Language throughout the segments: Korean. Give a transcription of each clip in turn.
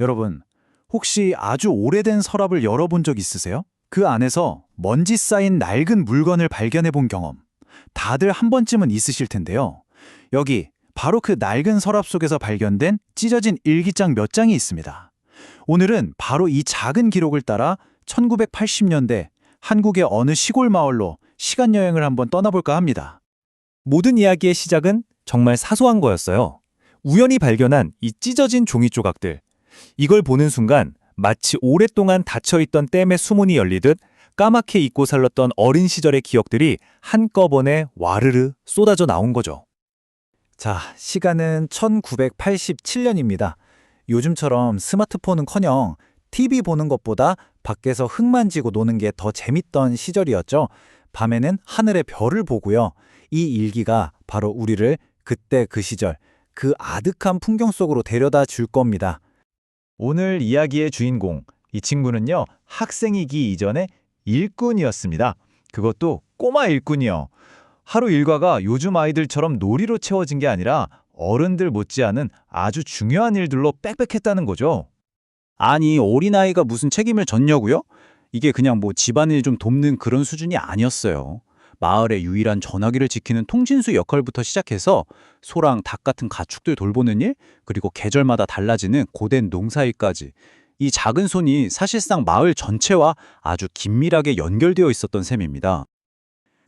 여러분, 혹시 아주 오래된 서랍을 열어본 적 있으세요? 그 안에서 먼지 쌓인 낡은 물건을 발견해 본 경험. 다들 한 번쯤은 있으실 텐데요. 여기 바로 그 낡은 서랍 속에서 발견된 찢어진 일기장 몇 장이 있습니다. 오늘은 바로 이 작은 기록을 따라 1980년대 한국의 어느 시골 마을로 시간 여행을 한번 떠나볼까 합니다. 모든 이야기의 시작은 정말 사소한 거였어요. 우연히 발견한 이 찢어진 종이 조각들. 이걸 보는 순간 마치 오랫동안 닫혀있던 댐의 수문이 열리듯 까맣게 잊고 살았던 어린 시절의 기억들이 한꺼번에 와르르 쏟아져 나온 거죠. 자, 시간은 1987년입니다. 요즘처럼 스마트폰은커녕 TV 보는 것보다 밖에서 흙 만지고 노는 게 더 재밌던 시절이었죠. 밤에는 하늘의 별을 보고요. 이 일기가 바로 우리를 그때 그 시절, 그 아득한 풍경 속으로 데려다 줄 겁니다. 오늘 이야기의 주인공, 이 친구는요, 학생이기 이전에 일꾼이었습니다. 그것도 꼬마 일꾼이요. 하루 일과가 요즘 아이들처럼 놀이로 채워진 게 아니라 어른들 못지않은 아주 중요한 일들로 빽빽했다는 거죠. 아니, 어린아이가 무슨 책임을 졌냐고요? 이게 그냥 뭐 집안일 좀 돕는 그런 수준이 아니었어요. 마을의 유일한 전화기를 지키는 통신수 역할부터 시작해서 소랑 닭 같은 가축들 돌보는 일, 그리고 계절마다 달라지는 고된 농사일까지. 이 작은 손이 사실상 마을 전체와 아주 긴밀하게 연결되어 있었던 셈입니다.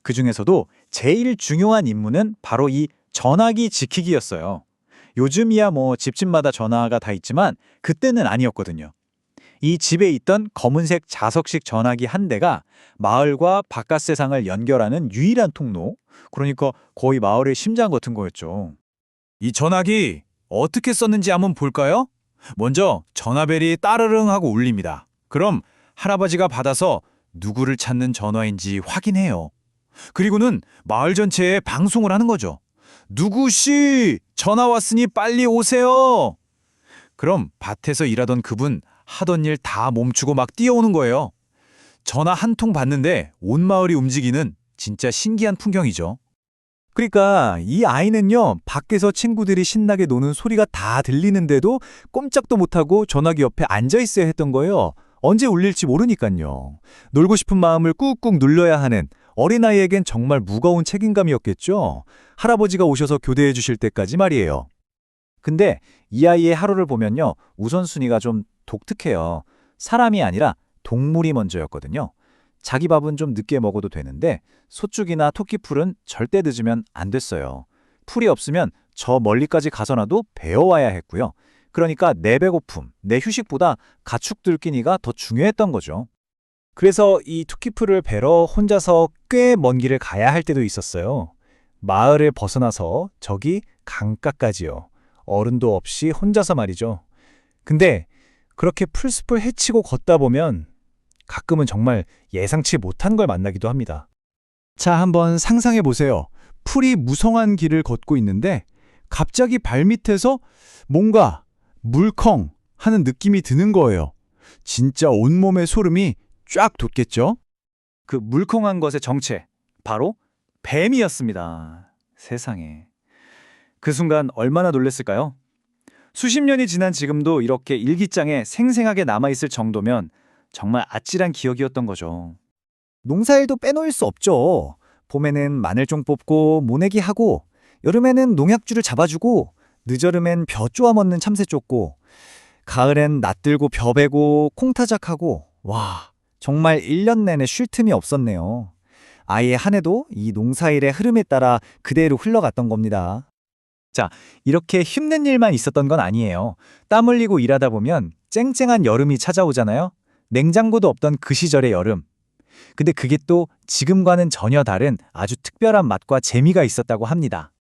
그 중에서도 제일 중요한 임무는 바로 이 전화기 지키기였어요. 요즘이야 뭐 집집마다 전화가 다 있지만 그때는 아니었거든요. 이 집에 있던 검은색 자석식 전화기 한 대가 마을과 바깥 세상을 연결하는 유일한 통로, 그러니까 거의 마을의 심장 같은 거였죠. 이 전화기 어떻게 썼는지 한번 볼까요? 먼저 전화벨이 따르릉 하고 울립니다. 그럼 할아버지가 받아서 누구를 찾는 전화인지 확인해요. 그리고는 마을 전체에 방송을 하는 거죠. 누구씨, 전화 왔으니 빨리 오세요. 그럼 밭에서 일하던 그분 하던 일 다 멈추고 막 뛰어오는 거예요. 전화 한 통 받는데 온 마을이 움직이는 진짜 신기한 풍경이죠. 그러니까 이 아이는요, 밖에서 친구들이 신나게 노는 소리가 다 들리는데도 꼼짝도 못하고 전화기 옆에 앉아 있어야 했던 거예요. 언제 울릴지 모르니까요. 놀고 싶은 마음을 꾹꾹 눌러야 하는 어린아이에겐 정말 무거운 책임감이었겠죠. 할아버지가 오셔서 교대해 주실 때까지 말이에요. 근데 이 아이의 하루를 보면요, 우선순위가 좀 독특해요. 사람이 아니라 동물이 먼저였거든요. 자기 밥은 좀 늦게 먹어도 되는데 소죽이나 토끼풀은 절대 늦으면 안 됐어요. 풀이 없으면 저 멀리까지 가서라도 베어와야 했고요. 그러니까 내 배고픔, 내 휴식보다 가축들 끼니가 더 중요했던 거죠. 그래서 이 토끼풀을 베러 혼자서 꽤 먼 길을 가야 할 때도 있었어요. 마을을 벗어나서 저기 강가까지요. 어른도 없이 혼자서 말이죠. 근데 그렇게 풀숲을 헤치고 걷다 보면 가끔은 정말 예상치 못한 걸 만나기도 합니다. 자, 한번 상상해 보세요. 풀이 무성한 길을 걷고 있는데 갑자기 발밑에서 뭔가 물컹 하는 느낌이 드는 거예요. 진짜 온몸에 소름이 쫙 돋겠죠? 그 물컹한 것의 정체, 바로 뱀이었습니다. 세상에. 그 순간 얼마나 놀랐을까요? 수십 년이 지난 지금도 이렇게 일기장에 생생하게 남아있을 정도면 정말 아찔한 기억이었던 거죠. 농사일도 빼놓을 수 없죠. 봄에는 마늘종 뽑고 모내기 하고, 여름에는 농약주를 잡아주고, 늦여름엔 벼 쪼아 먹는 참새 쫓고, 가을엔 낫 들고 벼 베고 콩타작하고, 와, 정말 1년 내내 쉴 틈이 없었네요. 아예 한 해도 이 농사일의 흐름에 따라 그대로 흘러갔던 겁니다. 자, 이렇게 힘든 일만 있었던 건 아니에요. 땀 흘리고 일하다 보면 쨍쨍한 여름이 찾아오잖아요. 냉장고도 없던 그 시절의 여름. 근데 그게 또 지금과는 전혀 다른 아주 특별한 맛과 재미가 있었다고 합니다.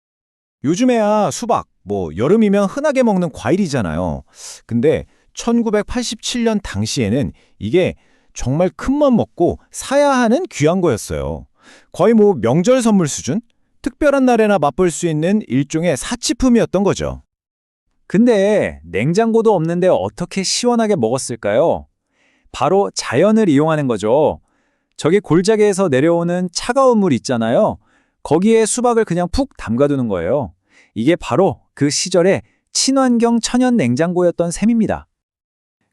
요즘에야 수박, 여름이면 흔하게 먹는 과일이잖아요. 근데 1987년 당시에는 이게 정말 큰맘 먹고 사야 하는 귀한 거였어요. 거의 명절 선물 수준? 특별한 날에나 맛볼 수 있는 일종의 사치품이었던 거죠. 근데 냉장고도 없는데 어떻게 시원하게 먹었을까요? 바로 자연을 이용하는 거죠. 저기 골짜기에서 내려오는 차가운 물 있잖아요. 거기에 수박을 그냥 푹 담가두는 거예요. 이게 바로 그 시절의 친환경 천연 냉장고였던 셈입니다.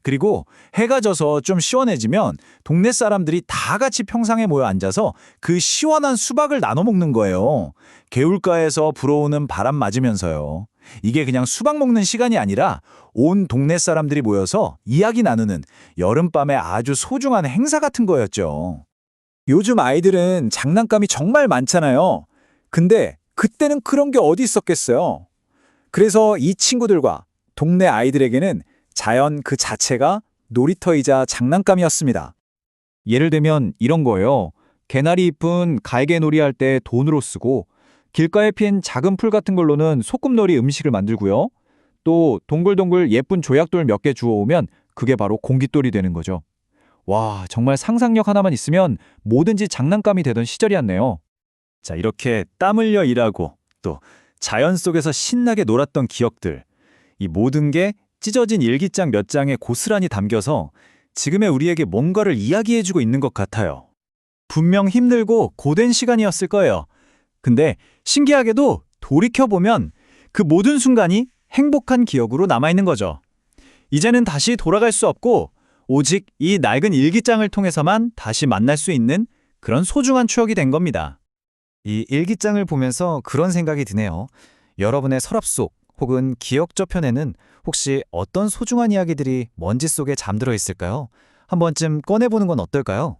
그리고 해가 져서 좀 시원해지면 동네 사람들이 다 같이 평상에 모여 앉아서 그 시원한 수박을 나눠 먹는 거예요. 개울가에서 불어오는 바람 맞으면서요. 이게 그냥 수박 먹는 시간이 아니라 온 동네 사람들이 모여서 이야기 나누는 여름밤의 아주 소중한 행사 같은 거였죠. 요즘 아이들은 장난감이 정말 많잖아요. 근데 그때는 그런 게 어디 있었겠어요. 그래서 이 친구들과 동네 아이들에게는 자연 그 자체가 놀이터이자 장난감이었습니다. 예를 들면 이런 거예요. 개나리 잎은 갈개놀이 할 때 돈으로 쓰고 길가에 핀 작은 풀 같은 걸로는 소꿉놀이 음식을 만들고요. 또 동글동글 예쁜 조약돌 몇 개 주워오면 그게 바로 공깃돌이 되는 거죠. 와, 정말 상상력 하나만 있으면 뭐든지 장난감이 되던 시절이었네요. 자, 이렇게 땀 흘려 일하고 또 자연 속에서 신나게 놀았던 기억들. 이 모든 게 찢어진 일기장 몇 장에 고스란히 담겨서 지금의 우리에게 뭔가를 이야기해주고 있는 것 같아요. 분명 힘들고 고된 시간이었을 거예요. 근데 신기하게도 돌이켜보면 그 모든 순간이 행복한 기억으로 남아있는 거죠. 이제는 다시 돌아갈 수 없고 오직 이 낡은 일기장을 통해서만 다시 만날 수 있는 그런 소중한 추억이 된 겁니다. 이 일기장을 보면서 그런 생각이 드네요. 여러분의 서랍 속 혹은 기억 저편에는 혹시 어떤 소중한 이야기들이 먼지 속에 잠들어 있을까요? 한 번쯤 꺼내보는 건 어떨까요?